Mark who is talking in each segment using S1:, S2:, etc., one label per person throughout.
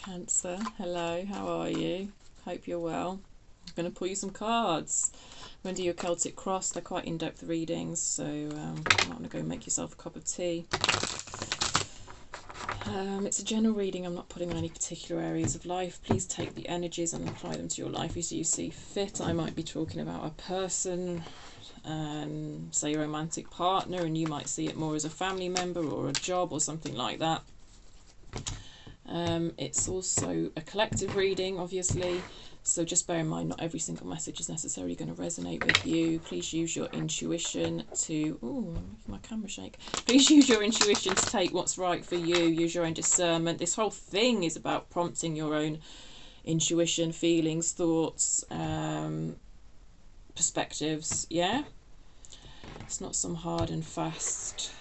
S1: Cancer, hello, how are you? Hope you're well. I'm going to pull you some cards. I'm going to do your Celtic Cross. They're quite in-depth readings, so you might want to go make yourself a cup of tea. It's a general reading. I'm not putting on any particular areas of life. Please take the energies and apply them to your life as you see fit. I might be talking about a person, say a romantic partner, and you might see it more as a family member or a job or something like that. It's also a collective reading, obviously, so just bear in mind not every single message is necessarily going to resonate with you. Please use your intuition to... Ooh, I'm making my camera shake. Please use your intuition to take what's right for you. Use your own discernment. This whole thing is about prompting your own intuition, feelings, thoughts, perspectives, yeah? It's not some hard and fast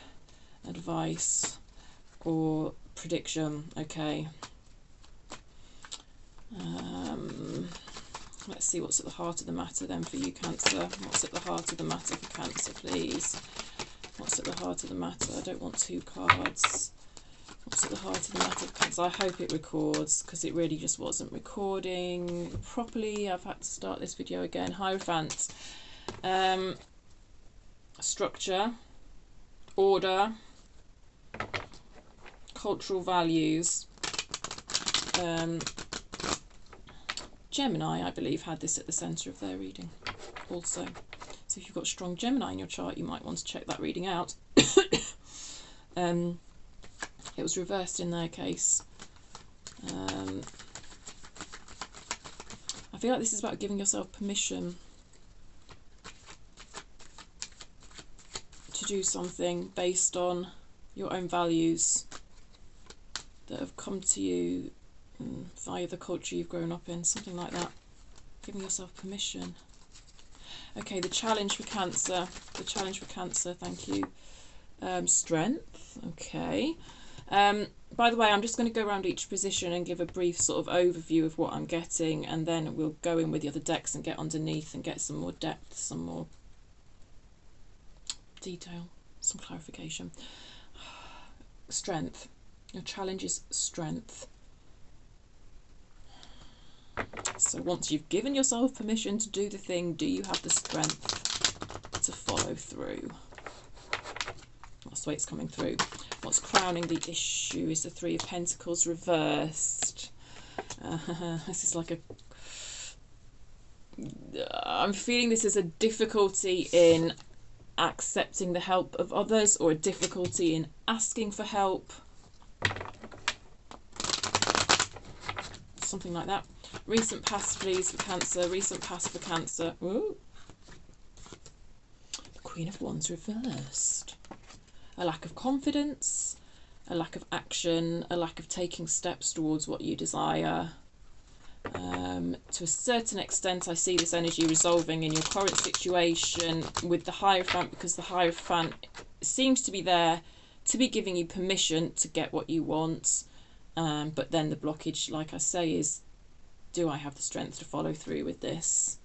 S1: advice or prediction, okay? Let's see what's at the heart of the matter then for you, Cancer. What's at the heart of the matter for Cancer, please? What's at the heart of the matter? I don't want two cards. What's at the heart of the matter for Cancer? I hope it records, because it really just wasn't recording properly. I've had to start this video again. Hierophant. Structure. Order. Cultural values. Gemini, I believe, had this at the centre of their reading also. So if you've got strong Gemini in your chart, you might want to check that reading out. It was reversed in their case. I feel like this is about giving yourself permission to do something based on your own values that have come to you via the culture you've grown up in, something like that. Giving yourself permission. Okay, the challenge for Cancer. The challenge for Cancer, thank you. Strength, okay. By the way, I'm just going to go around each position and give a brief sort of overview of what I'm getting, and then we'll go in with the other decks and get underneath and get some more depth, some more detail, some clarification. Strength. Your challenge is strength. So once you've given yourself permission to do the thing, do you have the strength to follow through? That's the way it's coming through. What's crowning the issue is the Three of Pentacles reversed. This is like a... I'm feeling this is a difficulty in accepting the help of others, or a difficulty in asking for help. Something like that. Recent past, please, for Cancer. Recent past for Cancer. Ooh. The Queen of Wands reversed. A lack of confidence, a lack of action, a lack of taking steps towards what you desire. To a certain extent, I see this energy resolving in your current situation with the Hierophant, because the Hierophant seems to be there to be giving you permission to get what you want. But then the blockage, like I say, is, do I have the strength to follow through with this?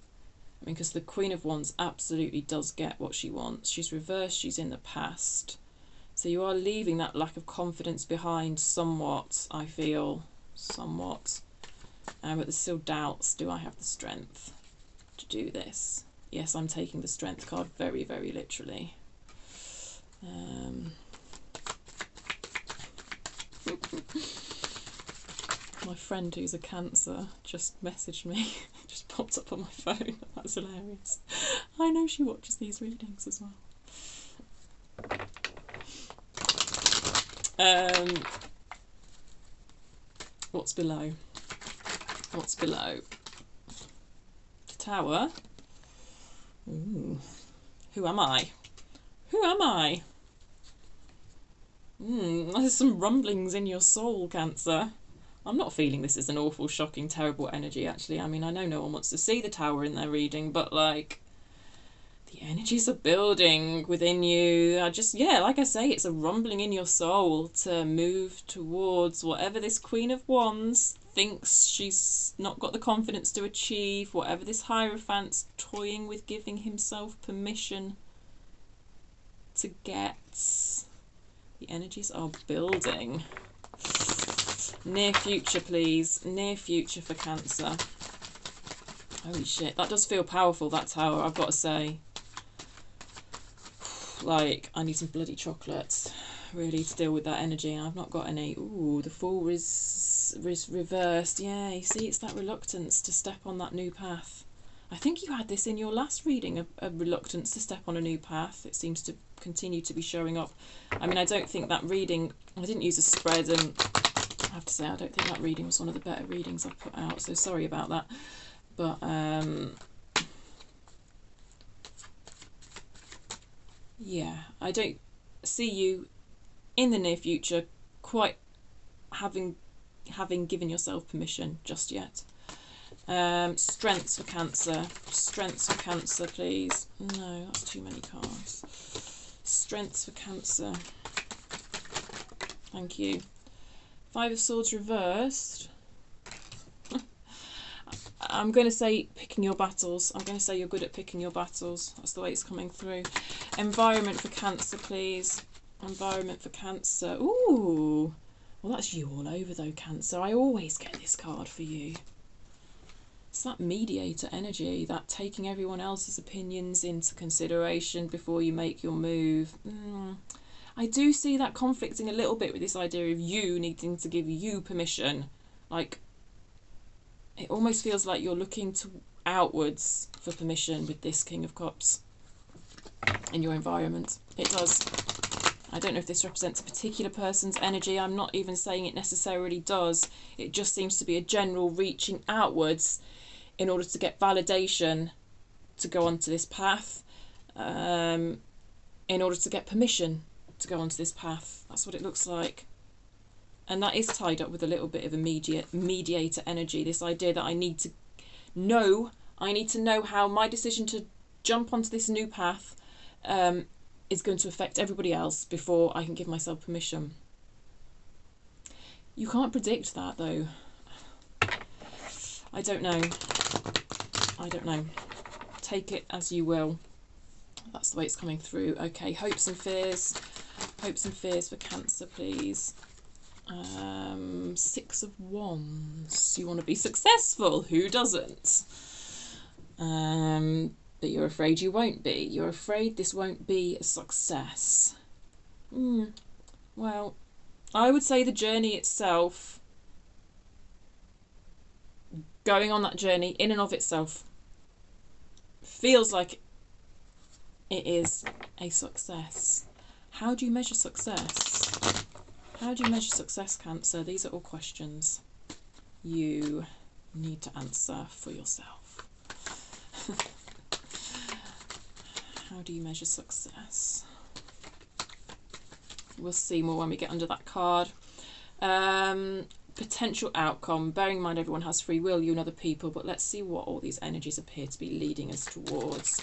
S1: I mean, because the Queen of Wands absolutely does get what she wants. She's reversed, she's in the past. So you are leaving that lack of confidence behind somewhat, I feel. Somewhat. But there's still doubts. Do I have the strength to do this? Yes, I'm taking the strength card very, very literally. My friend who's a Cancer just messaged me. Just popped up on my phone. That's hilarious. I know she watches these readings as well. What's below? What's below? The Tower. Ooh. Who am I? Who am I? There's some rumblings in your soul, Cancer. I'm not feeling this is an awful, shocking, terrible energy, actually. I mean, I know no one wants to see the Tower in their reading, but, like, the energies are building within you. Yeah, like I say, it's a rumbling in your soul to move towards whatever this Queen of Wands thinks she's not got the confidence to achieve, whatever this Hierophant's toying with giving himself permission to get. The energies are building. Near future, please. Near future for Cancer. Holy shit, that does feel powerful, that tower, I've got to say. Like, I need some bloody chocolates, really, to deal with that energy, and I've not got any. Ooh, the Fool is reversed. Yeah, you see, it's that reluctance to step on that new path. I think you had this in your last reading, a reluctance to step on a new path. It seems to continue to be showing up. I mean, I don't think that reading, I didn't use a spread, and I have to say, I don't think that reading was one of the better readings I've put out, so sorry about that. But, yeah, I don't see you in the near future quite having given yourself permission just yet. Strengths for Cancer. Strengths for Cancer, please. No, that's too many cards. Strengths for Cancer. Thank you. Five of Swords reversed. I'm going to say picking your battles. I'm going to say you're good at picking your battles. That's the way it's coming through. Environment for Cancer, please. Environment for Cancer. Ooh. Well, that's you all over, though, Cancer. I always get this card for you. It's that mediator energy, that taking everyone else's opinions into consideration before you make your move. I do see that conflicting a little bit with this idea of you needing to give you permission. Like, it almost feels like you're looking to outwards for permission with this King of Cups in your environment. It does. I don't know if this represents a particular person's energy. I'm not even saying it necessarily does. It just seems to be a general reaching outwards in order to get validation to go onto this path, in order to get permission to go onto this path. That's what it looks like. And that is tied up with a little bit of a mediator energy, this idea that I need to know how my decision to jump onto this new path is going to affect everybody else before I can give myself permission. You can't predict that, though. I don't know. Take it as you will. That's the way it's coming through. Okay, hopes and fears. Hopes and fears for Cancer, please. Six of Wands. You want to be successful. Who doesn't? But you're afraid you won't be. You're afraid this won't be a success. Well, I would say the journey itself, going on that journey in and of itself, feels like it is a success. How do you measure success? How do you measure success, Cancer? These are all questions you need to answer for yourself. How do you measure success? We'll see more when we get under that card. Potential outcome. Bearing in mind everyone has free will, you and other people, but let's see what all these energies appear to be leading us towards.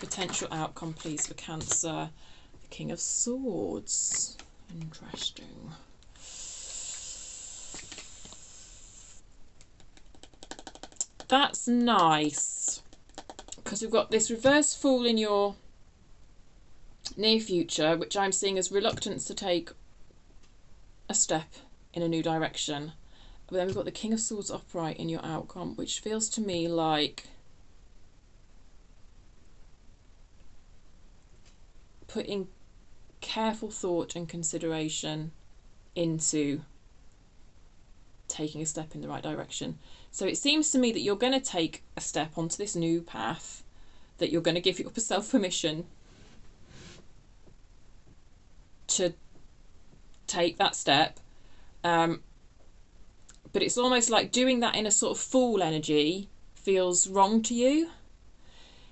S1: Potential outcome, please, for Cancer. The King of Swords. Interesting. That's nice, because we've got this reverse Fool in your near future, which I'm seeing as reluctance to take a step in a new direction. But then we've got the King of Swords upright in your outcome, which feels to me like putting careful thought and consideration into taking a step in the right direction. So it seems to me that you're going to take a step onto this new path, that you're going to give yourself permission to take that step. But it's almost like doing that in a sort of Fool energy feels wrong to you.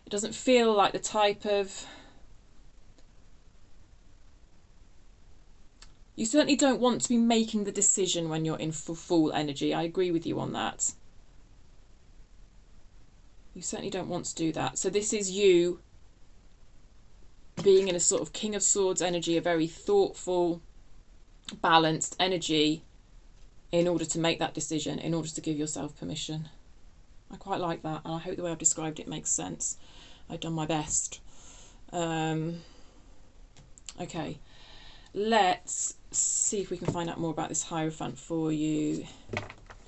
S1: It doesn't feel like the type of... You certainly don't want to be making the decision when you're in Fool energy. I agree with you on that. You certainly don't want to do that. So this is you being in a sort of King of Swords energy, a very thoughtful, balanced energy, in order to make that decision, in order to give yourself permission. I quite like that, and I hope the way I've described it makes sense. I've done my best. Okay, let's see if we can find out more about this Hierophant for you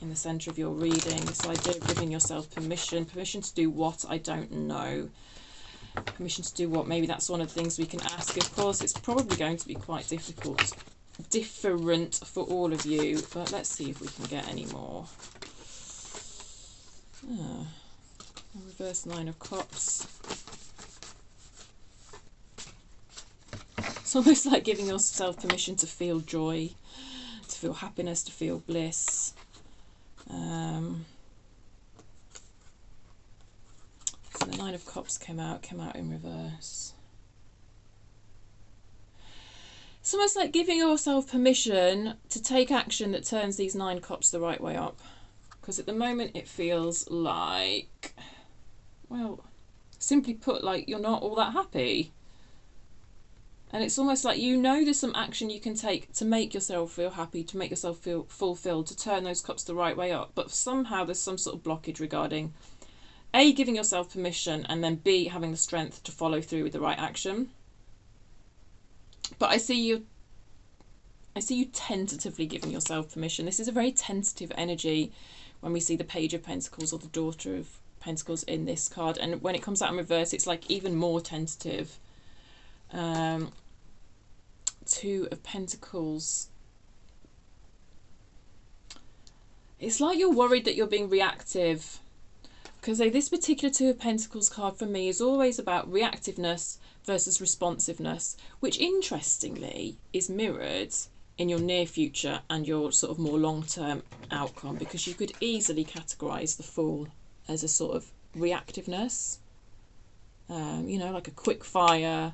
S1: in the centre of your reading. This idea of giving yourself permission. Permission to do what? I don't know. Permission to do what? Maybe that's one of the things we can ask. Of course, it's probably going to be quite different for all of you, but let's see if we can get any more. A reverse Nine of Cups. It's almost like giving yourself permission to feel joy, to feel happiness, to feel bliss. So the Nine of Cups came out in reverse. It's almost like giving yourself permission to take action that turns these 9 cups the right way up. Because at the moment it feels like, well, simply put, like you're not all that happy. And it's almost like, you know, there's some action you can take to make yourself feel happy, to make yourself feel fulfilled, to turn those cups the right way up. But somehow there's some sort of blockage regarding A, giving yourself permission, and then B, having the strength to follow through with the right action. But I see you tentatively giving yourself permission. This is a very tentative energy when we see the Page of Pentacles or the Daughter of Pentacles in this card. And when it comes out in reverse, it's like even more tentative. Two of Pentacles. It's like you're worried that you're being reactive. Because this particular Two of Pentacles card for me is always about reactiveness versus responsiveness, which interestingly is mirrored in your near future and your sort of more long-term outcome, because you could easily categorize the Fool as a sort of reactiveness, you know, like a quick fire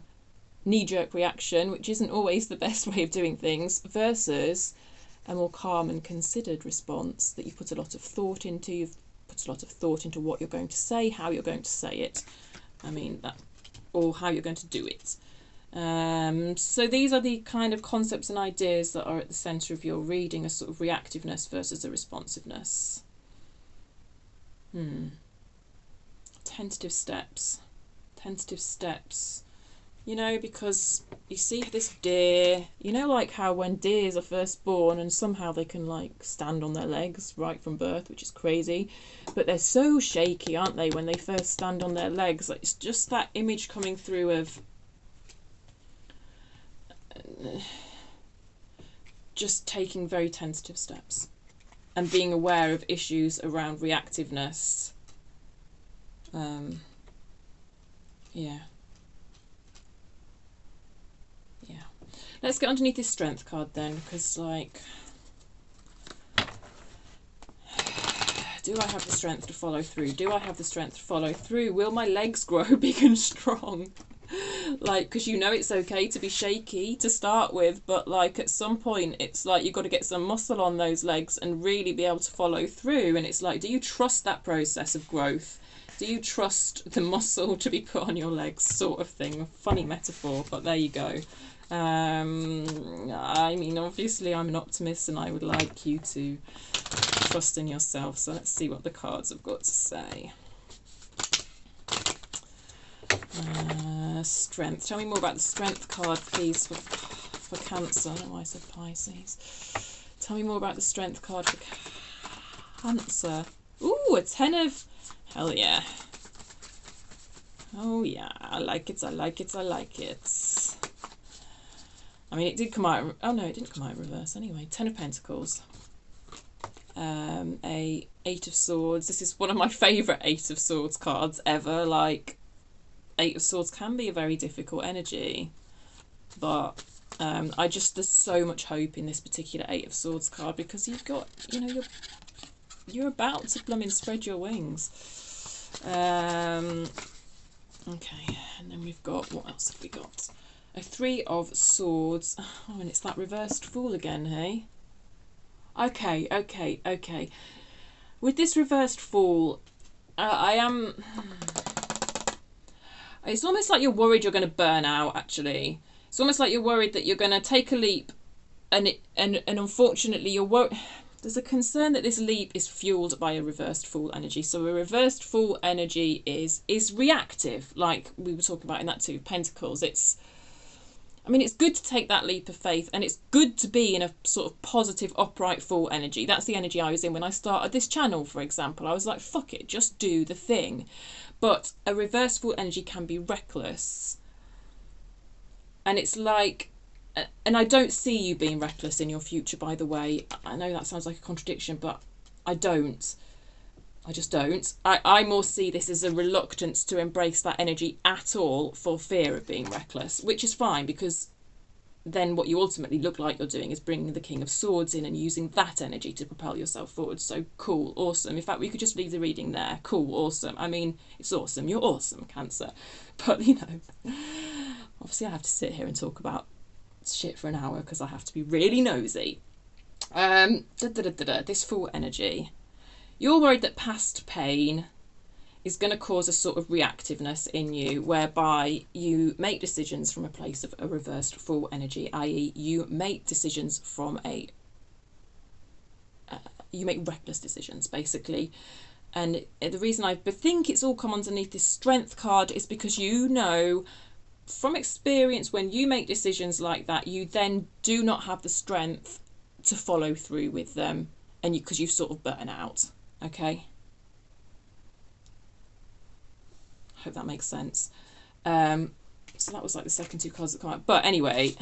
S1: knee-jerk reaction, which isn't always the best way of doing things, versus a more calm and considered response that you've put a lot of thought into. You've put a lot of thought into what you're going to say, how you're going to say it, or how you're going to do it. So these are the kind of concepts and ideas that are at the centre of your reading, a sort of reactiveness versus a responsiveness. Tentative steps. You know, because you see this deer, you know, like how when deers are first born and somehow they can like stand on their legs right from birth, which is crazy, but they're so shaky, aren't they, when they first stand on their legs? Like, it's just that image coming through of just taking very tentative steps and being aware of issues around reactiveness. Let's get underneath this Strength card then, because, like, do I have the strength to follow through? Do I have the strength to follow through? Will my legs grow big and strong? Like, because you know it's okay to be shaky to start with, but, like, at some point it's like you've got to get some muscle on those legs and really be able to follow through. And it's like, do you trust that process of growth? Do you trust the muscle to be put on your legs, sort of thing? Funny metaphor, but there you go. I mean, obviously I'm an optimist and I would like you to trust in yourself. So let's see what the cards have got to say. Strength. Tell me more about the Strength card, please, for Cancer. I don't know why I said Pisces. Tell me more about the Strength card for Cancer. Ooh, a 10 of... Hell yeah. Oh yeah, I like it, I like it, I like it. I mean, it did come out... Oh no, it didn't come out in reverse anyway. 10 of Pentacles. A 8 of Swords. This is one of my favourite 8 of Swords cards ever. Like, 8 of Swords can be a very difficult energy. But there's so much hope in this particular 8 of Swords card, because you've got, you know, you're about to blooming spread your wings. Okay, and then we've got, what else have we got? A 3 of Swords. Oh, and it's that reversed Fool again, hey? Okay. With this reversed Fool, it's almost like you're worried you're going to burn out, actually. It's almost like you're worried that you're going to take a leap and unfortunately you're worried. There's a concern that this leap is fueled by a reversed Fool energy. So a reversed Fool energy is reactive, like we were talking about in that Two of Pentacles. It's I mean, it's good to take that leap of faith, and it's good to be in a sort of positive, upright, full energy. That's the energy I was in when I started this channel, for example. I was like, fuck it, just do the thing. But a reverse full energy can be reckless. And it's like, and I don't see you being reckless in your future, by the way. I know that sounds like a contradiction, but I don't. I just don't. I more see this as a reluctance to embrace that energy at all for fear of being reckless, which is fine, because then what you ultimately look like you're doing is bringing the King of Swords in and using that energy to propel yourself forward. So cool, awesome. In fact, we could just leave the reading there. Cool, awesome. I mean, it's awesome. You're awesome, Cancer. But, you know, obviously I have to sit here and talk about shit for an hour because I have to be really nosy. This full energy. You're worried that past pain is going to cause a sort of reactiveness in you, whereby you make decisions from a place of a reversed full energy, i.e. you make decisions from you make reckless decisions, basically. And the reason I think it's all come underneath this Strength card is because, you know, from experience, when you make decisions like that, you then do not have the strength to follow through with them, and because you've sort of burnt out. Okay, hope that makes sense. So that was like the second two cards that come out. But anyway,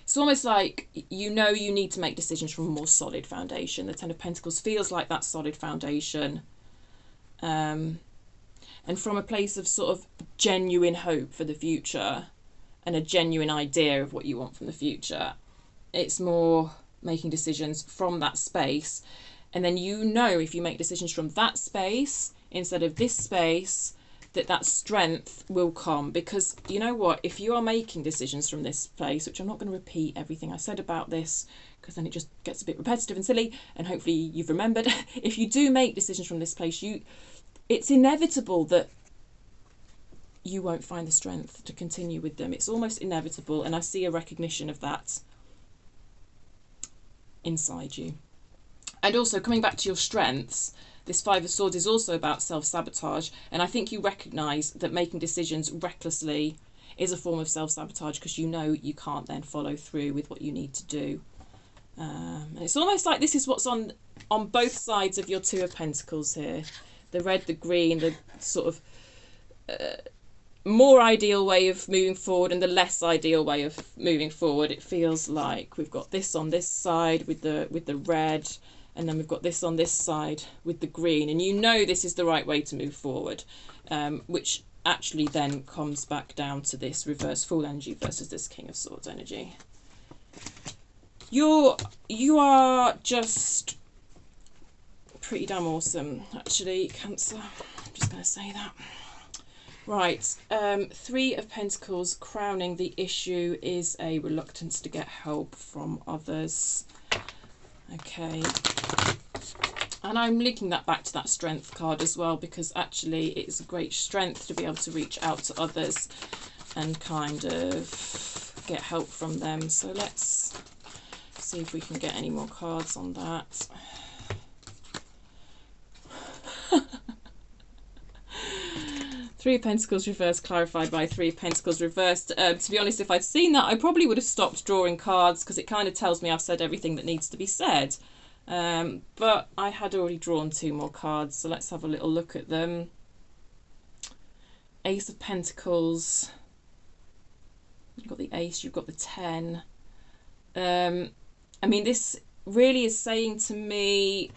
S1: it's almost like, you know, you need to make decisions from a more solid foundation. The Ten of Pentacles feels like that solid foundation. And from a place of sort of genuine hope for the future and a genuine idea of what you want from the future. It's more making decisions from that space. And then, you know, if you make decisions from that space instead of this space, that strength will come. Because you know what, if you are making decisions from this place, which I'm not going to repeat everything I said about this because then it just gets a bit repetitive and silly, and hopefully you've remembered. If you do make decisions from this place, it's inevitable that you won't find the strength to continue with them. It's almost inevitable, and I see a recognition of that inside you. And also, coming back to your strengths, this Five of Swords is also about self-sabotage, and I think you recognise that making decisions recklessly is a form of self-sabotage, because you know you can't then follow through with what you need to do. And it's almost like this is what's on both sides of your Two of Pentacles here. The red, the green, the sort of more ideal way of moving forward and the less ideal way of moving forward. It feels like we've got this on this side with the red, and then we've got this on this side with the green, and you know this is the right way to move forward, which actually then comes back down to this reverse full energy versus this King of Swords energy. You are just pretty damn awesome, actually, Cancer. I'm just going to say that. Right, Three of Pentacles crowning the issue is a reluctance to get help from others. Okay, and I'm linking that back to that Strength card as well, because actually it's a great strength to be able to reach out to others and kind of get help from them. So let's see if we can get any more cards on that. Three of Pentacles reversed, clarified by Three of Pentacles reversed. To be honest, if I'd seen that, I probably would have stopped drawing cards, because it kind of tells me I've said everything that needs to be said. But I had already drawn two more cards, so let's have a little look at them. Ace of Pentacles. You've got the Ace, you've got the 10. I mean, this really is saying to me,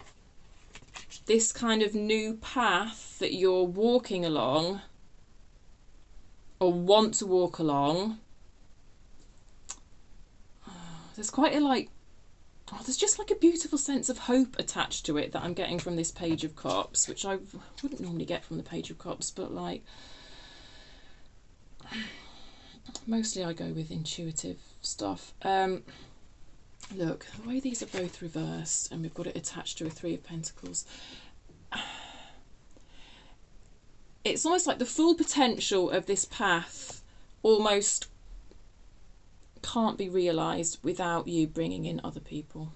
S1: this kind of new path that you're walking along, or want to walk along, there's quite a there's just like a beautiful sense of hope attached to it that I'm getting from this Page of Cups, which I wouldn't normally get from the Page of Cups, but like, mostly I go with intuitive stuff. Look, the way these are both reversed and we've got it attached to a Three of Pentacles, it's almost like the full potential of this path almost can't be realised without you bringing in other people.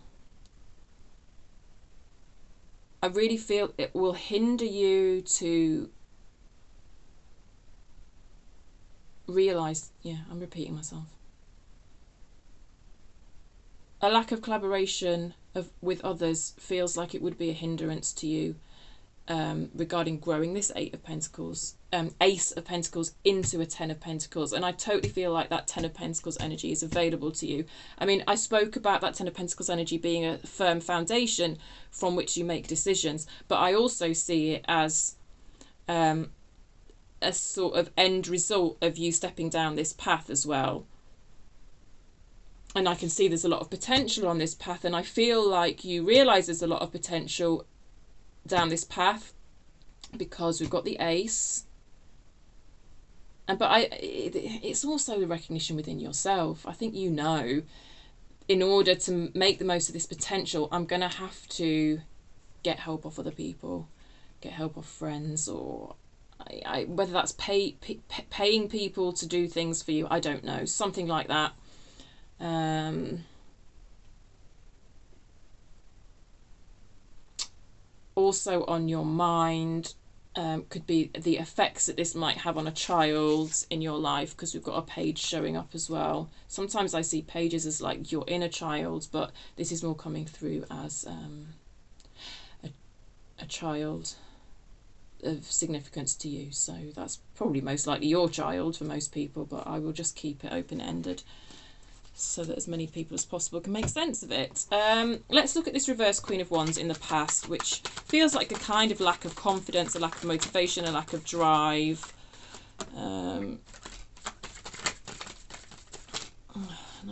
S1: I really feel it will hinder you to realise, I'm repeating myself. A lack of collaboration with others feels like it would be a hindrance to you regarding growing this Ace of Pentacles into a Ten of Pentacles. And I totally feel like that Ten of Pentacles energy is available to you. I mean, I spoke about that Ten of Pentacles energy being a firm foundation from which you make decisions, but I also see it as a sort of end result of you stepping down this path as well. And I can see there's a lot of potential on this path, and I feel like you realise there's a lot of potential down this path because we've got the Ace. But it's also the recognition within yourself. I think in order to make the most of this potential, I'm going to have to get help off other people, get help off friends, or whether that's paying people to do things for you, I don't know, something like that. Also on your mind could be the effects that this might have on a child in your life, because we've got a page showing up as well. Sometimes I see pages as like your inner child, but this is more coming through as a child of significance to you. So that's probably most likely your child for most people, but I will just keep it open-ended so that as many people as possible can make sense of it. Let's look at this reverse Queen of Wands in the past, which feels like a kind of lack of confidence, a lack of motivation, a lack of drive. Now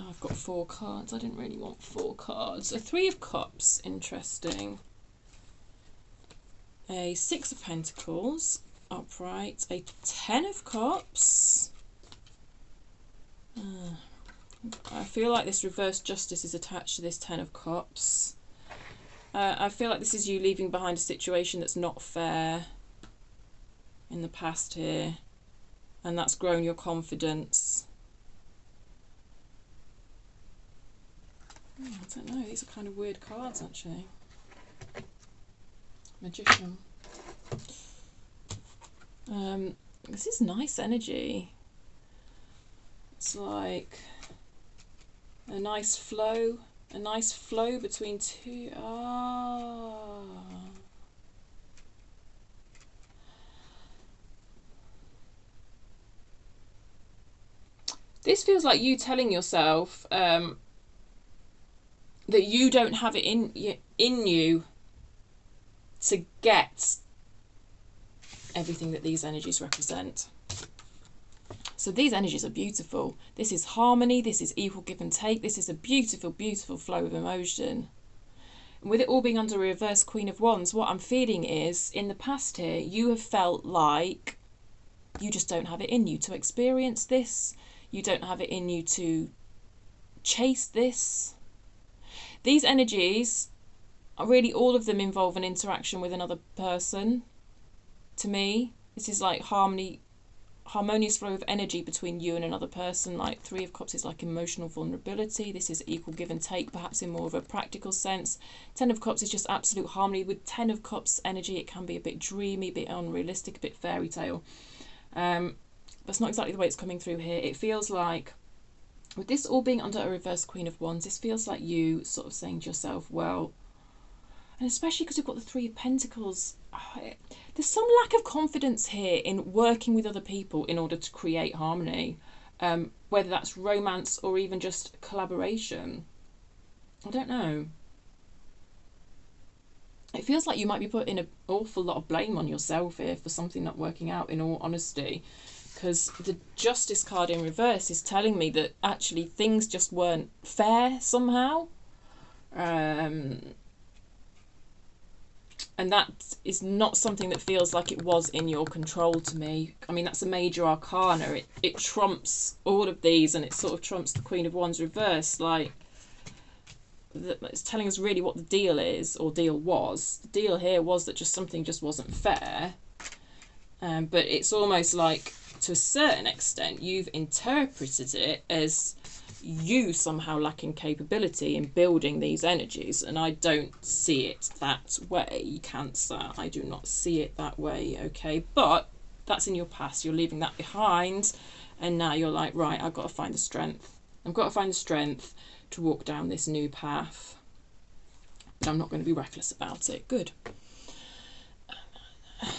S1: I've got 4 cards. I didn't really want 4 cards. A 3 of Cups, interesting. A 6 of Pentacles, upright. A 10 of Cups. I feel like this reverse justice is attached to this 10 of Cups. I feel like this is you leaving behind a situation that's not fair in the past here, and that's grown your confidence. I don't know, these are kind of weird cards actually. Magician. This is nice energy. It's like a nice flow between two. This feels like you telling yourself that you don't have it in you to get everything that these energies represent. So these energies are beautiful. This is harmony, this is equal give and take, this is a beautiful, beautiful flow of emotion. And with it all being under a reverse Queen of Wands, what I'm feeling is, in the past here, you have felt like you just don't have it in you to experience this. You don't have it in you to chase this. These energies, really all of them involve an interaction with another person. To me, this is like harmonious flow of energy between you and another person. Like 3 of Cups is like emotional vulnerability. This is equal give and take, perhaps in more of a practical sense. 10 of Cups is just absolute harmony. With 10 of Cups energy, it can be a bit dreamy, a bit unrealistic, a bit fairy tale. That's not exactly the way it's coming through here. It feels like, with this all being under a reverse Queen of Wands, this feels like you sort of saying to yourself, well, and especially because we've got the 3 of Pentacles, there's some lack of confidence here in working with other people in order to create harmony, whether that's romance or even just collaboration. I don't know. It feels like you might be putting an awful lot of blame on yourself here for something not working out, in all honesty, because the Justice card in reverse is telling me that actually things just weren't fair somehow. And that is not something that feels like it was in your control to me. I mean, that's a major arcana. It trumps all of these, and it sort of trumps the Queen of Wands reverse. Like, it's telling us really what the deal is, or deal was. The deal here was that something just wasn't fair. But it's almost like, to a certain extent, you've interpreted it as you somehow lacking capability in building these energies, and I don't see it that way, Cancer. I do not see it that way, okay? But that's in your past. You're leaving that behind, And now you're like, right, I've got to find the strength. I've got to find the strength to walk down this new path. But I'm not going to be reckless about it. Good.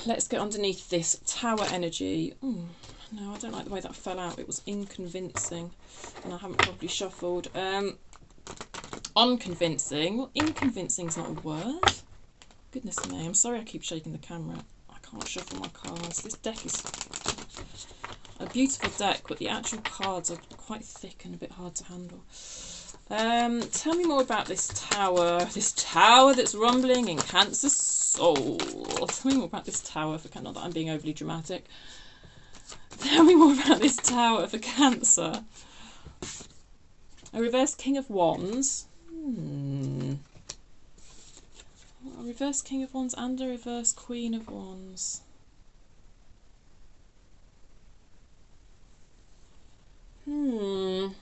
S1: Let's get underneath this Tower energy. Ooh, no, I don't like the way that fell out. It was inconvincing. And I haven't properly shuffled. Unconvincing. Well, inconvincing is not a word. Goodness me. I'm sorry I keep shaking the camera. I can't shuffle my cards. This deck is a beautiful deck, but the actual cards are quite thick and a bit hard to handle. Tell me more about this tower that's rumbling in Cancer's soul. Tell me more about this tower for, not that I'm being overly dramatic. Tell me more about this tower for Cancer. A reverse King of Wands. A reverse King of Wands and a reverse Queen of Wands. You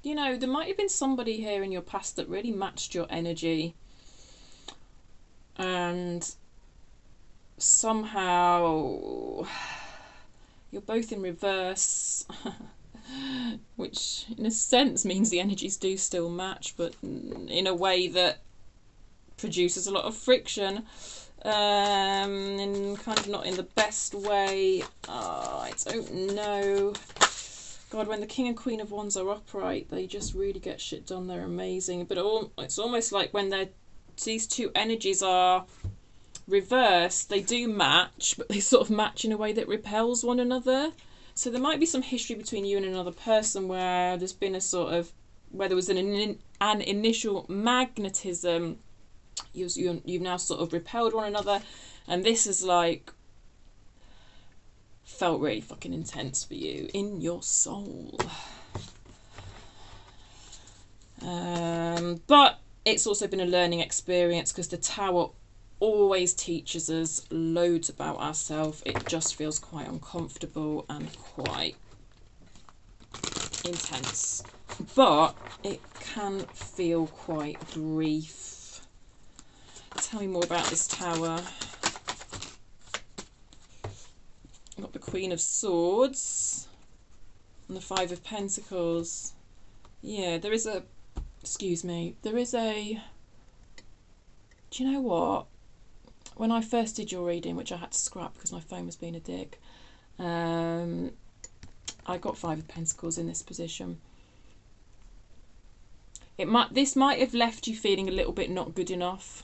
S1: know, there might have been somebody here in your past that really matched your energy. And somehow you're both in reverse. Which in a sense means the energies do still match, but in a way that produces a lot of friction. And kind of not in the best way. I don't know. God, when the King and Queen of Wands are upright, they just really get shit done. They're amazing. But it's almost like when these two energies are reversed, they do match, but they sort of match in a way that repels one another. So there might be some history between you and another person where there's been a sort of, where there was an initial magnetism. You've now sort of repelled one another, and this is like felt really fucking intense for you in your soul. But it's also been a learning experience, because the Tower always teaches us loads about ourselves. It just feels quite uncomfortable and quite intense, but it can feel quite brief. Tell me more about this Tower. I've got the Queen of Swords and the Five of Pentacles. Yeah, there is a... Excuse me. There is a... Do you know what? When I first did your reading, which I had to scrap because my phone was being a dick, I got Five of Pentacles in this position. This might have left you feeling a little bit not good enough.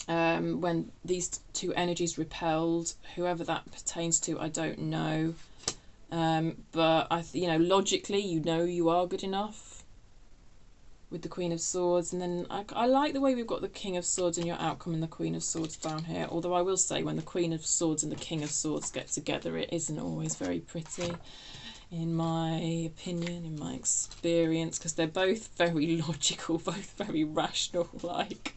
S1: When these two energies repelled, whoever that pertains to, I don't know. But logically, you are good enough with the Queen of Swords. And then I like the way we've got the King of Swords and your outcome and the Queen of Swords down here. Although I will say, when the Queen of Swords and the King of Swords get together, it isn't always very pretty, in my opinion, in my experience, because they're both very logical, both very rational, like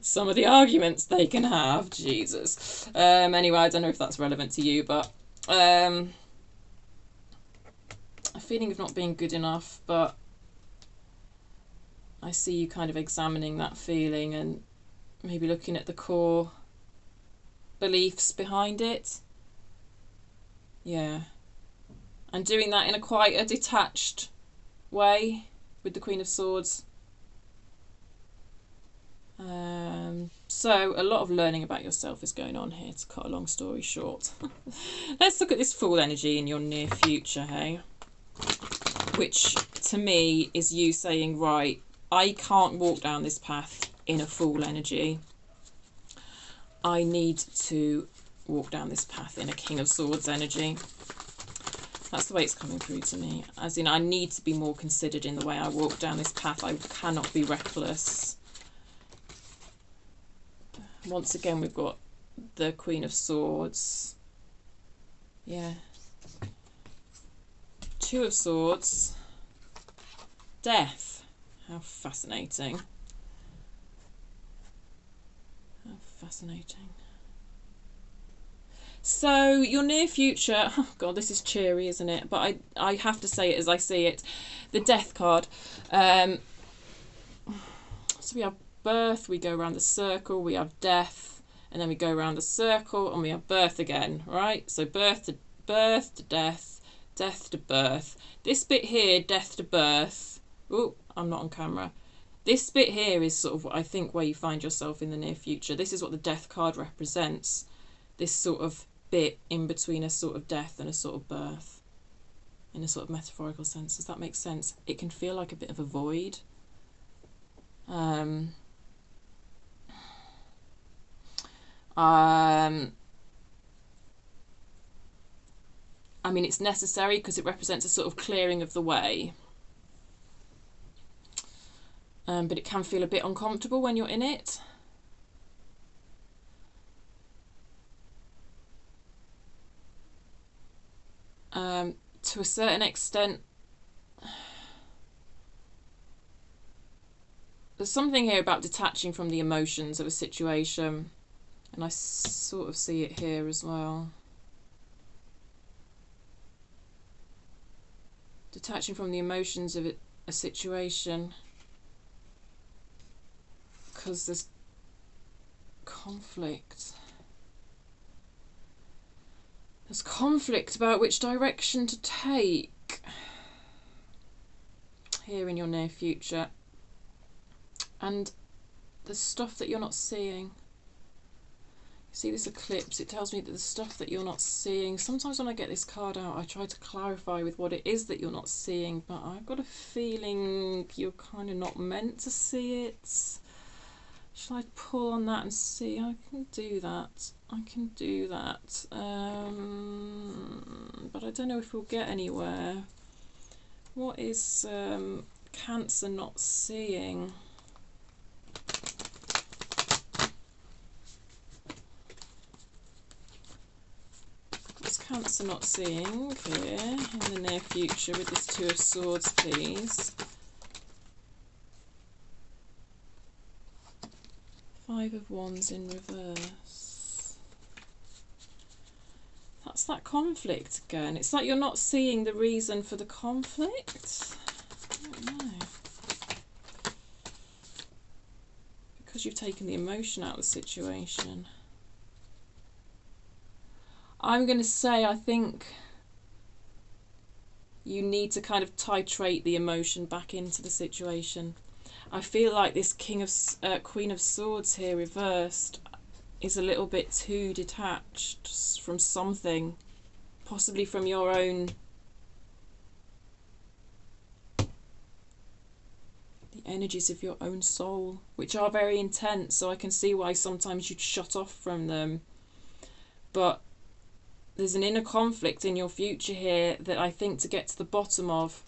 S1: some of the arguments they can have, Jesus. Anyway, I don't know if that's relevant to you, but a feeling of not being good enough, but I see you kind of examining that feeling and maybe looking at the core beliefs behind it. Yeah. And doing that in quite a detached way with the Queen of Swords. So a lot of learning about yourself is going on here, to cut a long story short. Let's look at this Fool energy in your near future, hey? Which, to me, is you saying, right, I can't walk down this path in a Fool energy. I need to walk down this path in a King of Swords energy. That's the way it's coming through to me. As in, I need to be more considered in the way I walk down this path. I cannot be reckless. Once again, we've got the Queen of Swords. Yeah. Two of Swords. Death. How fascinating. How fascinating. So, your near future... Oh, God, this is cheery, isn't it? But I have to say it as I see it. The Death card. So, we have birth, we go around the circle, we have death, and then we go around the circle, and we have birth again, right? So, birth to birth to death, death to birth. This bit here, death to birth. Oh, I'm not on camera. This bit here is sort of what I think where you find yourself in the near future. This is what the death card represents. This sort of bit in between a sort of death and a sort of birth, in a sort of metaphorical sense. Does that make sense? It can feel like a bit of a void. I mean, it's necessary because it represents a sort of clearing of the way. But it can feel a bit uncomfortable when you're in it. To a certain extent, there's something here about detaching from the emotions of a situation, and I sort of see it here as well. Detaching from the emotions of a situation, because there's conflict. There's conflict about which direction to take here in your near future. And there's stuff that you're not seeing. You see this eclipse, it tells me that the stuff that you're not seeing, sometimes when I get this card out I try to clarify with what it is that you're not seeing, but I've got a feeling you're kind of not meant to see it. Shall I pull on that and see? I can do that. I can do that. But I don't know if we'll get anywhere. What is Cancer not seeing? What's Cancer not seeing here in the near future with this Two of Swords, please? Five of Wands in reverse. That's that conflict again. It's like you're not seeing the reason for the conflict. I don't know. Because you've taken the emotion out of the situation. I'm going to say I think you need to kind of titrate the emotion back into the situation. I feel like this Queen of Swords here reversed is a little bit too detached from something, possibly from your own, the energies of your own soul, which are very intense, so I can see why sometimes you'd shut off from them. But there's an inner conflict in your future here that I think to get to the bottom of,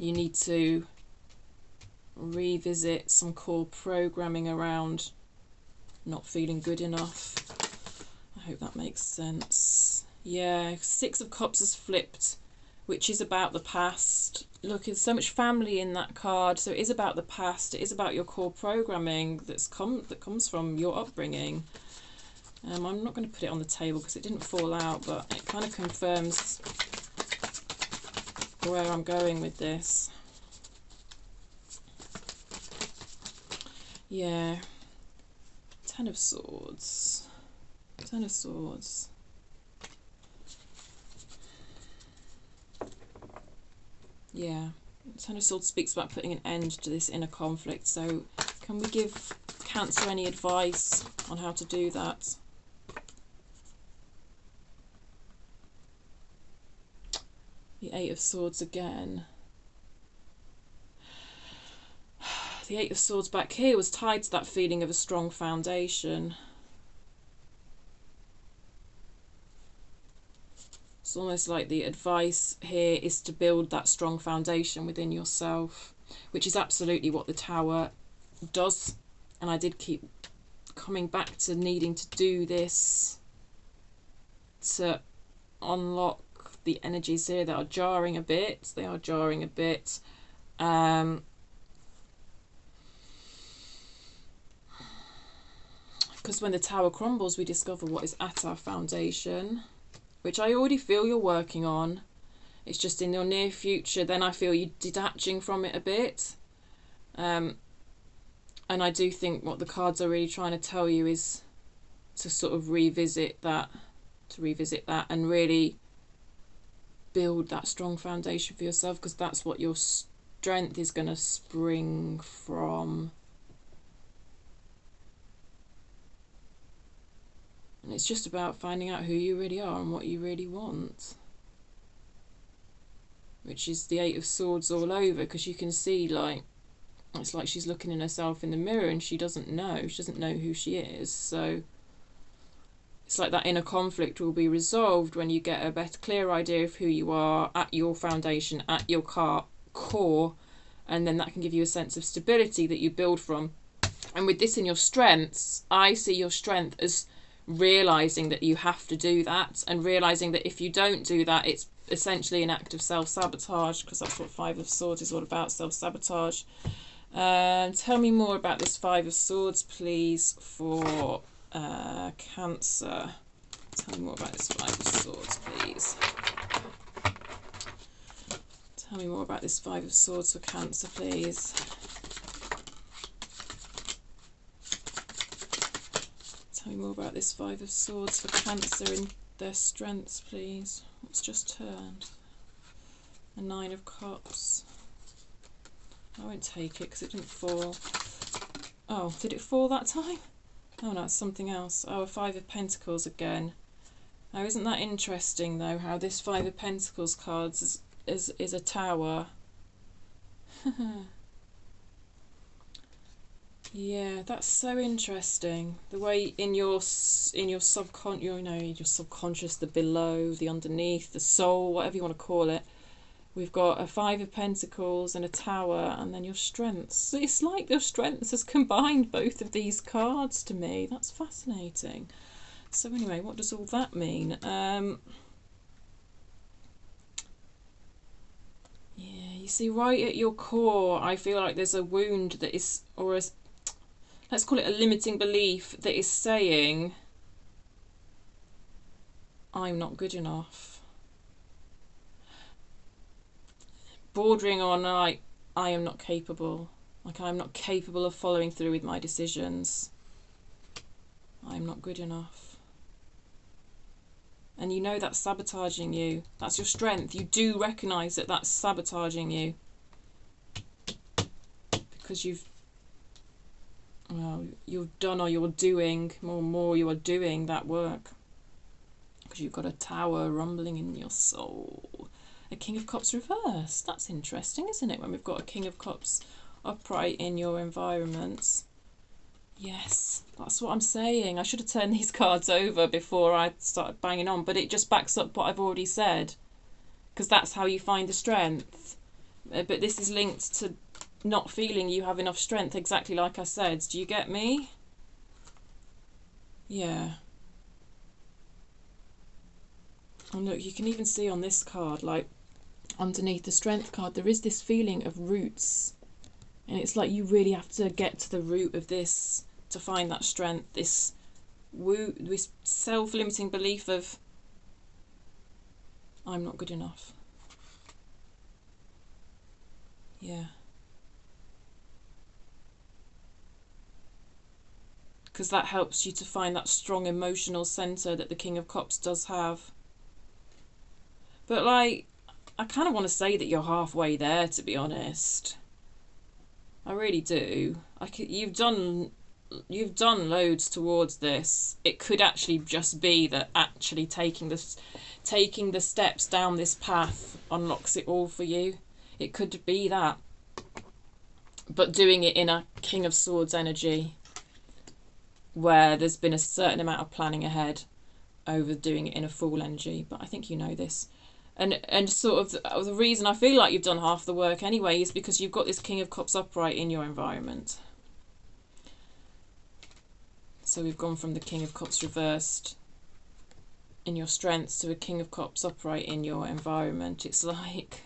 S1: you need to revisit some core programming around not feeling good enough. I hope that makes sense. Yeah, Six of Cups has flipped, which is about the past. Look, there's so much family in that card, so it is about the past. It is about your core programming that comes from your upbringing. I'm not going to put it on the table because it didn't fall out, but it kind of confirms where I'm going with this. Yeah, Ten of Swords. Ten of Swords. Yeah, Ten of Swords speaks about putting an end to this inner conflict. So can we give Cancer any advice on how to do that? The Eight of Swords again. The Eight of Swords back here was tied to that feeling of a strong foundation. It's almost like the advice here is to build that strong foundation within yourself, which is absolutely what the Tower does. And I did keep coming back to needing to do this to unlock the energies here that are jarring a bit. They are jarring a bit. Because when the Tower crumbles, we discover what is at our foundation, which I already feel you're working on. It's just in your near future, then I feel you detaching from it a bit. And I do think what the cards are really trying to tell you is to sort of revisit that and really build that strong foundation for yourself, because that's what your strength is going to spring from. And it's just about finding out who you really are and what you really want. Which is the Eight of Swords all over, because you can see, like, it's like she's looking in herself in the mirror and she doesn't know. She doesn't know who she is. So it's like that inner conflict will be resolved when you get a better, clear idea of who you are at your foundation, at your core, and then that can give you a sense of stability that you build from. And with this in your strengths, I see your strength as realising that you have to do that, and realising that if you don't do that, it's essentially an act of self-sabotage, because that's what Five of Swords is all about, self-sabotage. Tell me more about this Five of Swords, please, for Cancer. Tell me more about this Five of Swords, please. Tell me more about this Five of Swords for Cancer, please. Tell me more about this Five of Swords for Cancer and their strengths, please. What's just turned? A Nine of Cups. I won't take it because it didn't fall. Oh, did it fall that time? Oh no, it's something else. Oh, a Five of Pentacles again. Now, isn't that interesting though, how this Five of Pentacles cards is a tower? Yeah, that's so interesting. The way in your subconscious, you know, your subconscious, the below, the underneath, the soul, whatever you want to call it. We've got a Five of Pentacles and a tower, and then your strengths. It's like your strengths has combined both of these cards to me. That's fascinating. So anyway, what does all that mean? Yeah, you see, right at your core, I feel like there's a wound that is, or a, let's call it a limiting belief that is saying, I'm not good enough. Bordering on, like, I am not capable. Like, I'm not capable of following through with my decisions. I'm not good enough. And you know that's sabotaging you. That's your strength. You do recognise that that's sabotaging you. Because you've done, or you're doing, more you are doing that work. Because you've got a tower rumbling in your soul. A King of Cups reversed. That's interesting, isn't it? When we've got a King of Cups upright in your environment. Yes, that's what I'm saying. I should have turned these cards over before I started banging on, but it just backs up what I've already said. Because that's how you find the strength. But this is linked to not feeling you have enough strength, exactly like I said. Do you get me? Yeah. And look, you can even see on this card, like, underneath the strength card, there is this feeling of roots, and it's like you really have to get to the root of this to find that strength, this self-limiting belief of I'm not good enough. Yeah, because that helps you to find that strong emotional centre that the King of Cups does have. But, like, I kind of want to say that you're halfway there, to be honest. I really do. You've done loads towards this. It could actually just be that actually taking the steps down this path unlocks it all for you. It could be that. But doing it in a King of Swords energy, where there's been a certain amount of planning ahead over doing it in a Fool energy. But I think you know this. And sort of the reason I feel like you've done half the work anyway is because you've got this King of Cups upright in your environment. So we've gone from the King of Cups reversed in your strengths to a King of Cups upright in your environment. It's like,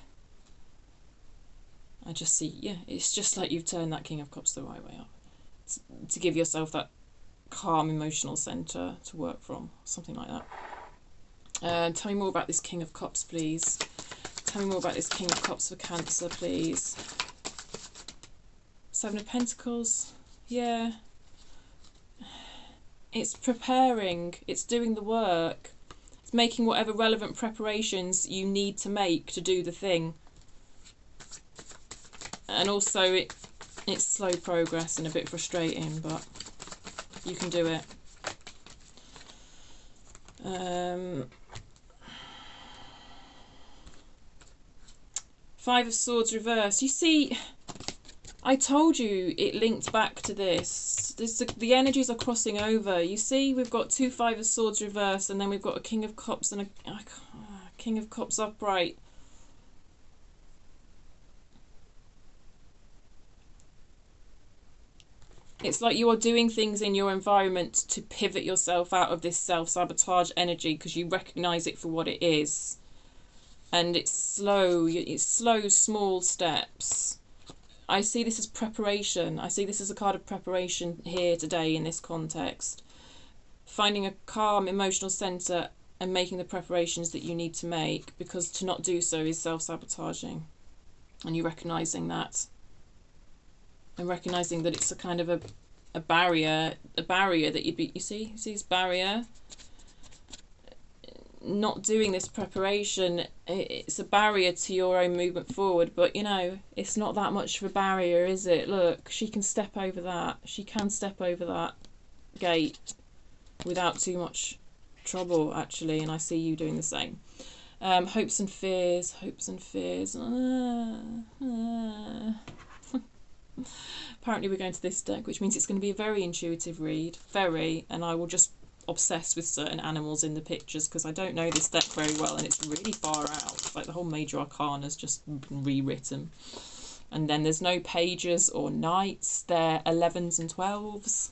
S1: I just see, yeah, it's just like you've turned that King of Cups the right way up. To give yourself that calm emotional centre to work from, something like that. Tell me more about this King of Cups, please. Tell me more about this King of Cups for Cancer, please. Seven of Pentacles. Yeah. It's preparing. It's doing the work. It's making whatever relevant preparations you need to make to do the thing. And also it's slow progress and a bit frustrating, but you can do it. Five of Swords reverse. You see, I told you it linked back to this. The energies are crossing over. You see, we've got two Five of Swords reverse, and then we've got a King of Cups and a King of Cups upright. It's like you are doing things in your environment to pivot yourself out of this self-sabotage energy because you recognise it for what it is. And it's slow, small steps. I see this as preparation. I see this as a card of preparation here today in this context. Finding a calm emotional centre and making the preparations that you need to make, because to not do so is self-sabotaging. And you recognising that. And recognising that it's a kind of a barrier that you'd be, you see this barrier? Not doing this preparation, it's a barrier to your own movement forward, but you know, it's not that much of a barrier, is it? Look, she can step over that. She can step over that gate without too much trouble, actually, and I see you doing the same. Hopes and fears, hopes and fears. Apparently we're going to this deck, which means it's going to be a very intuitive read, and I will just obsessed with certain animals in the pictures because I don't know this deck very well and it's really far out. Like the whole Major Arcana's just been rewritten. And then there's no pages or knights, they're 11s and 12s.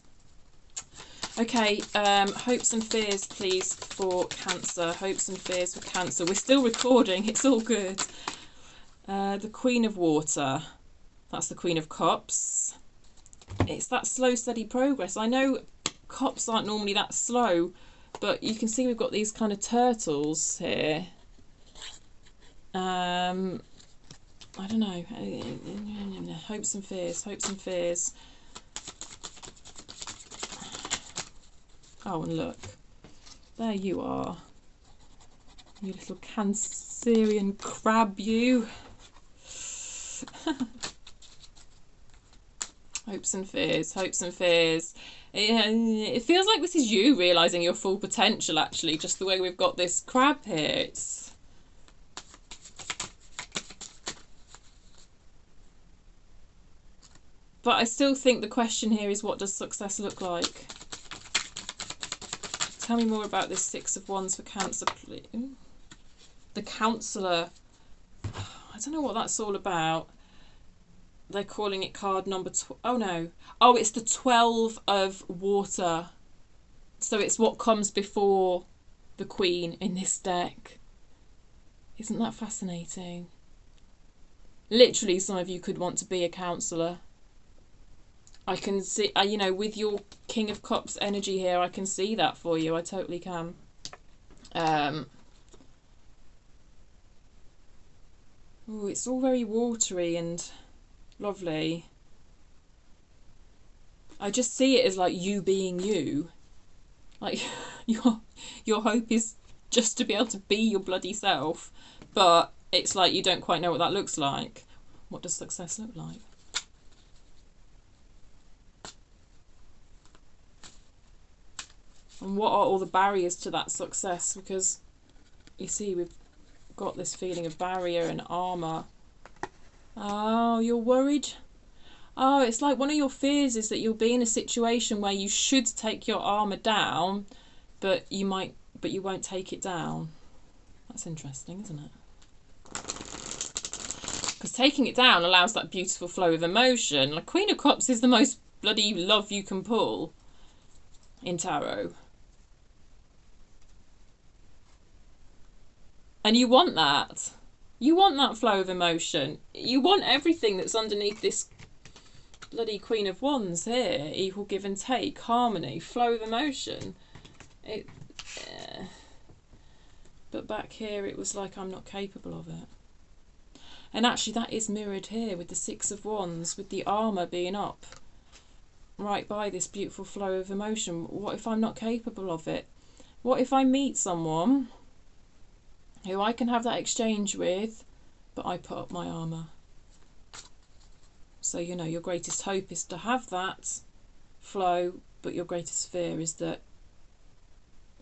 S1: Okay, hopes and fears please for Cancer. Hopes and fears for Cancer. We're still recording, it's all good. The Queen of Water. That's the Queen of Cups. It's that slow, steady progress. I know Cups aren't normally that slow, but you can see we've got these kind of turtles here. I don't know. Hopes and fears, hopes and fears. Oh, and look. There you are. You little Cancerian crab, you. Hopes and fears, hopes and fears. It feels like this is you realising your full potential, actually, just the way we've got this crab here. But I still think the question here is, what does success look like? Tell me more about this Six of Wands for Cancer, please. The Counsellor. I don't know what that's all about. They're calling it card number... Oh, no. Oh, it's the 12 of Water. So it's what comes before the Queen in this deck. Isn't that fascinating? Literally, some of you could want to be a counsellor. I can see, you know, with your King of Cups energy here, I can see that for you. I totally can. Oh, it's all very watery and lovely. I just see it as like you being you. Like your hope is just to be able to be your bloody self, but it's like you don't quite know what that looks like. What does success look like? And what are all the barriers to that success? Because you see, we've got this feeling of barrier and armour. Oh, you're worried? Oh, it's like one of your fears is that you'll be in a situation where you should take your armour down, but you won't take it down. That's interesting, isn't it? Because taking it down allows that beautiful flow of emotion. Like Queen of Cups is the most bloody love you can pull in tarot. And you want that. You want that flow of emotion. You want everything that's underneath this bloody Queen of Wands here. Equal give and take, harmony, flow of emotion. But back here it was like I'm not capable of it. And actually that is mirrored here with the Six of Wands, with the armour being up right by this beautiful flow of emotion. What if I'm not capable of it? What if I meet someone who I can have that exchange with, but I put up my armour. So, you know, your greatest hope is to have that flow, but your greatest fear is that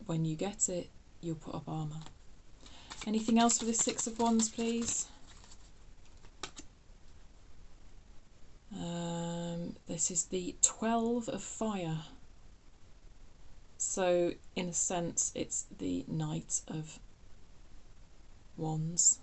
S1: when you get it, you'll put up armour. Anything else for this Six of Wands, please? This is the 12 of Fire. So, in a sense, it's the Knight of Wands.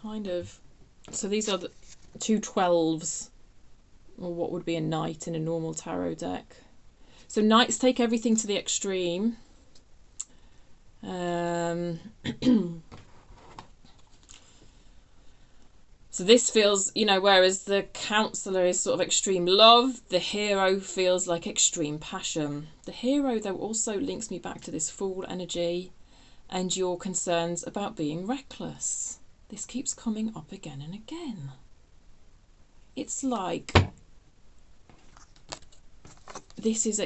S1: Kind of. So these are the two 12s, or what would be a knight in a normal tarot deck. So knights take everything to the extreme. So this feels, you know, whereas the Counselor is sort of extreme love, the Hero feels like extreme passion. The Hero, though, also links me back to this Fool energy and your concerns about being reckless. This keeps coming up again and again. It's like this is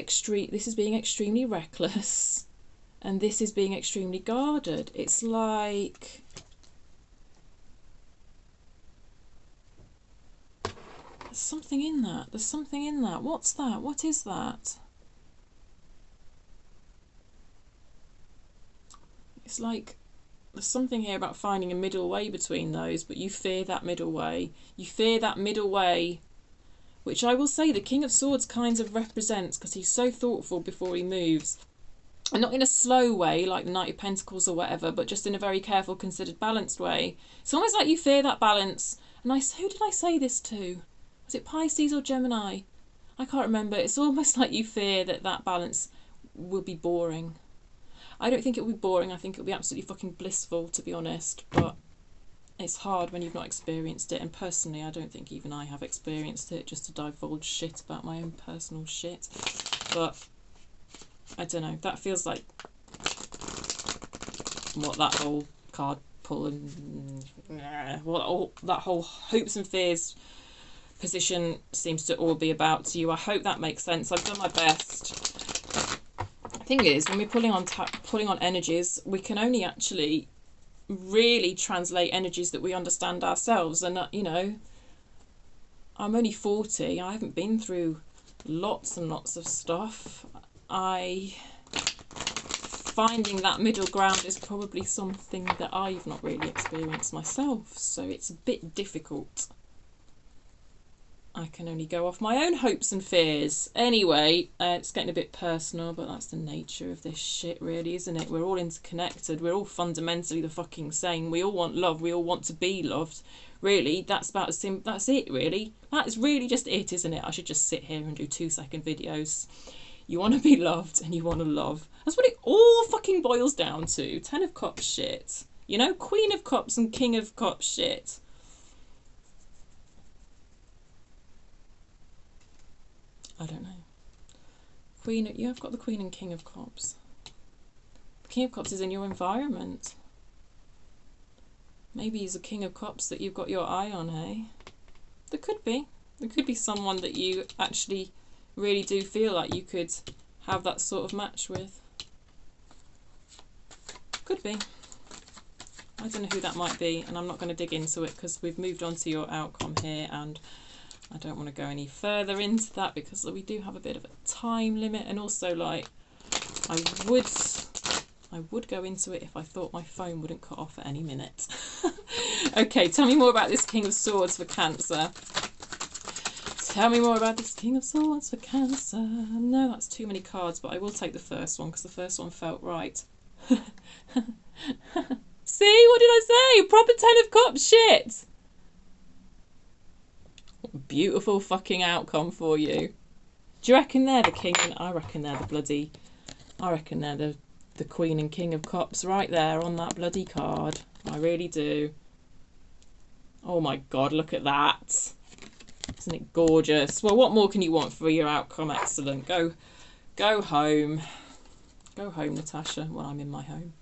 S1: being extremely reckless, and this is being extremely guarded. It's like there's something in that. There's something in that. What's that? What is that? It's like there's something here about finding a middle way between those, but you fear that middle way. You fear that middle way, which I will say the King of Swords kind of represents, because he's so thoughtful before he moves. And not in a slow way, like the Knight of Pentacles or whatever, but just in a very careful, considered, balanced way. It's almost like you fear that balance. And who did I say this to? Was it Pisces or Gemini? I can't remember. It's almost like you fear that that balance will be boring. I don't think it will be boring. I think it will be absolutely fucking blissful, to be honest. But it's hard when you've not experienced it. And personally, I don't think even I have experienced it, just to divulge shit about my own personal shit. But I don't know. That feels like what that whole card pull and that whole hopes and fears position seems to all be about to you. I hope that makes sense. I've done my best. Thing is, when we're pulling on energies, we can only actually really translate energies that we understand ourselves. And you know, I'm only 40. I haven't been through lots and lots of stuff. Finding that middle ground is probably something that I've not really experienced myself, so it's a bit difficult. I can only go off my own hopes and fears. Anyway, it's getting a bit personal, but that's the nature of this shit, really, isn't it? We're all interconnected. We're all fundamentally the fucking same. We all want love. We all want to be loved. Really, that's it, really. That is really just it, isn't it? I should just sit here and do 2-second videos. You want to be loved and you want to love. That's what it all fucking boils down to. 10 of Cups shit. You know, Queen of Cups and King of Cups shit. I don't know. You have got the Queen and King of Cups. The King of Cups is in your environment. Maybe he's a King of Cups that you've got your eye on, hey? There could be. There could be someone that you actually really do feel like you could have that sort of match with. Could be. I don't know who that might be, and I'm not going to dig into it because we've moved on to your outcome here, and I don't want to go any further into that because we do have a bit of a time limit, and also, like, I would go into it if I thought my phone wouldn't cut off at any minute. Okay, tell me more about this King of Swords for Cancer. Tell me more about this King of Swords for Cancer. No, that's too many cards, but I will take the first one because the first one felt right. See, what did I say? Proper 10 of Cups shit. Beautiful fucking outcome for you. Do you reckon they're the King? I reckon they're the Queen and King of Cups right there on that bloody card. I really do. Oh my God, look at that. Isn't it gorgeous? Well, what more can you want for your outcome? Excellent. Go home. Go home, Natasha. Well, I'm in my home.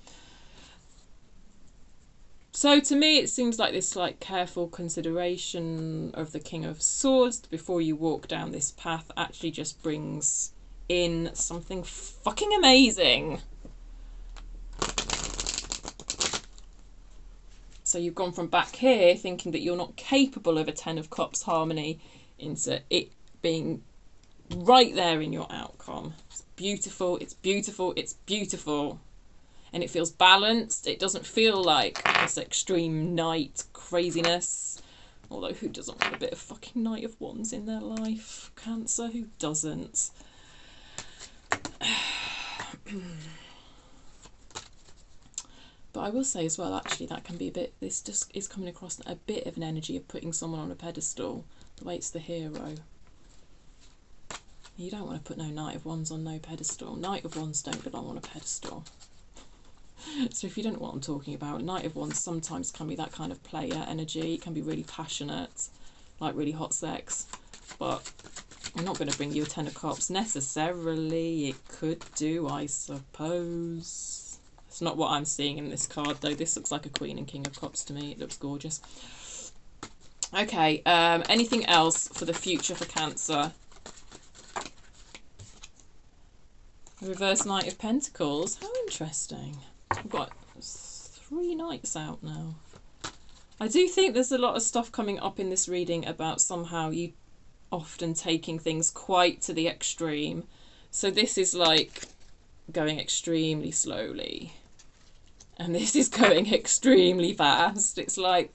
S1: So to me, it seems like this like careful consideration of the King of Swords before you walk down this path actually just brings in something fucking amazing. So you've gone from back here thinking that you're not capable of a Ten of Cups harmony into it being right there in your outcome. It's beautiful, it's beautiful, it's beautiful. And it feels balanced. It doesn't feel like this extreme knight craziness. Although who doesn't want a bit of fucking Knight of Wands in their life? Cancer, who doesn't? But I will say as well, actually, that can be a bit, this just is coming across a bit of an energy of putting someone on a pedestal, the way it's the hero. You don't want to put no Knight of Wands on no pedestal. Knight of Wands don't belong on a pedestal. So if you don't know what I'm talking about, Knight of Wands sometimes can be that kind of player energy. It can be really passionate, like really hot sex. But I'm not going to bring you a Ten of Cups necessarily. It could do, I suppose. It's not what I'm seeing in this card, though. This looks like a Queen and King of Cups to me. It looks gorgeous. Okay, anything else for the future for Cancer? Reverse Knight of Pentacles. How interesting. We've got 3 knights out now. I do think there's a lot of stuff coming up in this reading about somehow you often taking things quite to the extreme. So this is like going extremely slowly. And this is going extremely fast. It's like...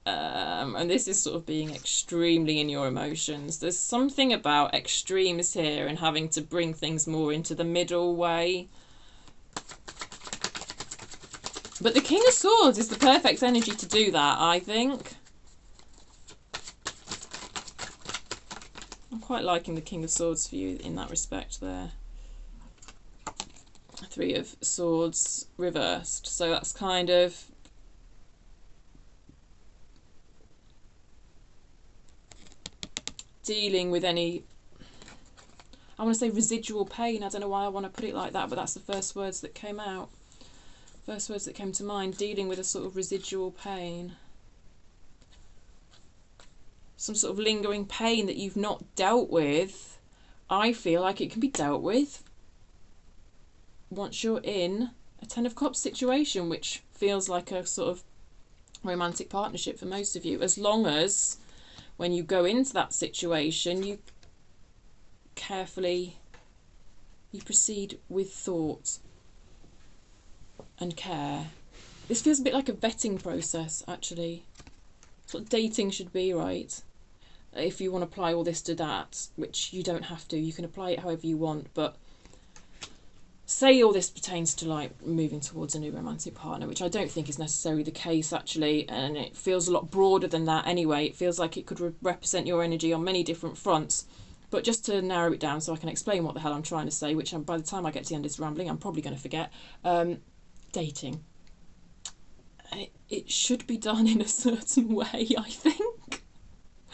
S1: and this is sort of being extremely in your emotions. There's something about extremes here and having to bring things more into the middle way. But the King of Swords is the perfect energy to do that, I think. I'm quite liking the King of Swords for you in that respect there. 3 of Swords reversed. So that's kind of... dealing with any... I want to say residual pain. I don't know why I want to put it like that, but that's the first words that came out. First words that came to mind. Dealing with a sort of residual pain. Some sort of lingering pain that you've not dealt with. I feel like it can be dealt with once you're in a Ten of Cups situation, which feels like a sort of romantic partnership for most of you, as long as when you go into that situation you carefully proceed with thought and care. This feels a bit like a vetting process, actually. That's what dating should be, right? If you want to apply all this to that, which you don't have to, you can apply it however you want, but say all this pertains to like moving towards a new romantic partner, which I don't think is necessarily the case actually, and it feels a lot broader than that anyway. It feels like it could represent your energy on many different fronts. But just to narrow it down so I can explain what the hell I'm trying to say, which by the time I get to the end of this rambling I'm probably going to forget. Dating. It should be done in a certain way, I think.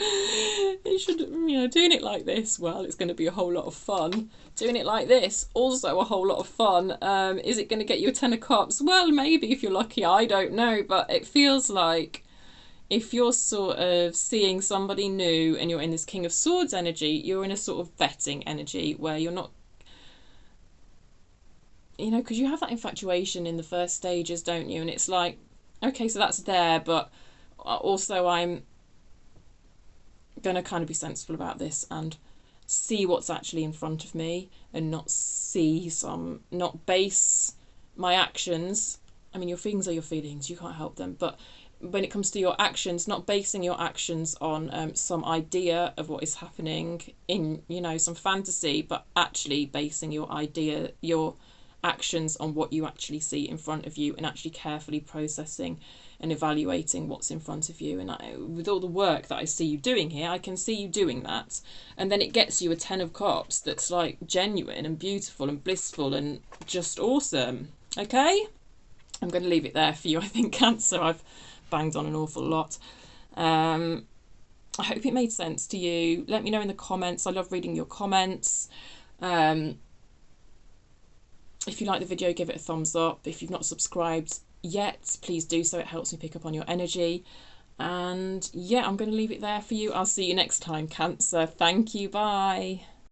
S1: It should, doing it like this, well, it's going to be a whole lot of fun. Doing it like this, also a whole lot of fun. Is it going to get you a Ten of Cups? Well, maybe if you're lucky, I don't know. But it feels like if you're sort of seeing somebody new and you're in this King of Swords energy, you're in a sort of vetting energy where you're not, because you have that infatuation in the first stages, don't you? And it's like, okay, so that's there, but also I'm going to kind of be sensible about this and see what's actually in front of me and not base my actions. I mean, your feelings are your feelings, you can't help them, but when it comes to your actions, not basing your actions on some idea of what is happening in, some fantasy, but actually basing your actions on what you actually see in front of you and actually carefully processing and evaluating what's in front of you. And with all the work that I see you doing here, I can see you doing that. And then it gets you a Ten of Cups that's like genuine and beautiful and blissful and just awesome. Okay? I'm going to leave it there for you, I think, Cancer. I've banged on an awful lot. I hope it made sense to you. Let me know in the comments. I love reading your comments. If you like the video, give it a thumbs up. If you've not subscribed, yet, please do so. It helps me pick up on your energy. And yeah, I'm going to leave it there for you. I'll see you next time, Cancer. Thank you. Bye.